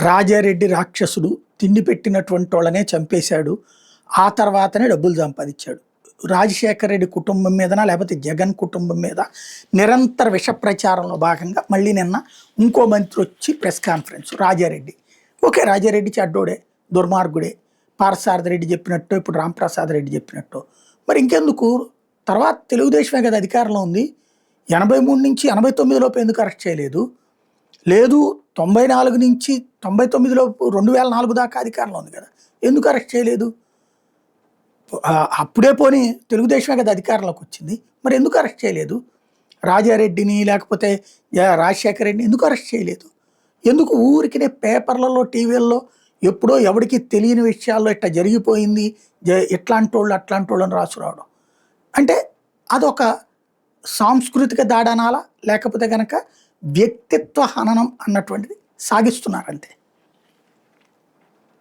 రాజారెడ్డి రాక్షసుడు, తిండి పెట్టినటువంటి వాళ్ళనే చంపేశాడు, ఆ తర్వాతనే డబ్బులు సంపాదించాడు. రాజశేఖర రెడ్డి కుటుంబం మీదనా లేకపోతే జగన్ కుటుంబం మీద నిరంతర విష ప్రచారంలో భాగంగా మళ్ళీ నిన్న ఇంకో మంత్రి వచ్చి press conference Rajareddy. Okay, Rajareddy చెడ్డోడే, దుర్మార్గుడే, పార్థసారథి రెడ్డి చెప్పినట్టు ఇప్పుడు రాంప్రసాద్ రెడ్డి చెప్పినట్టు. మరి ఇంకెందుకు? తర్వాత తెలుగుదేశమే కదా అధికారంలో ఉంది. 83 నుంచి 89 లోపు ఎందుకు అరెస్ట్ చేయలేదు? లేదు, 94 నుంచి 99 లోపు 2004 దాకా అధికారంలో ఉంది కదా, ఎందుకు అరెస్ట్ చేయలేదు? అప్పుడే పోనీ తెలుగుదేశమే కదా అధికారంలోకి వచ్చింది, మరి ఎందుకు అరెస్ట్ చేయలేదు? రాజారెడ్డిని లేకపోతే రాజశేఖర రెడ్డిని ఎందుకు అరెస్ట్ చేయలేదు? ఎందుకు ఊరికినే పేపర్లలో టీవీల్లో ఎప్పుడో ఎవరికి తెలియని విషయాల్లో ఇట్లా జరిగిపోయింది, ఇట్లాంటి వాళ్ళు అట్లాంటి వాళ్ళని రాసురావడం అంటే అదొక సాంస్కృతిక దాడనాలా లేకపోతే కనుక వ్యక్తిత్వ హననం అన్నటువంటిది సాగిస్తున్నారంతే.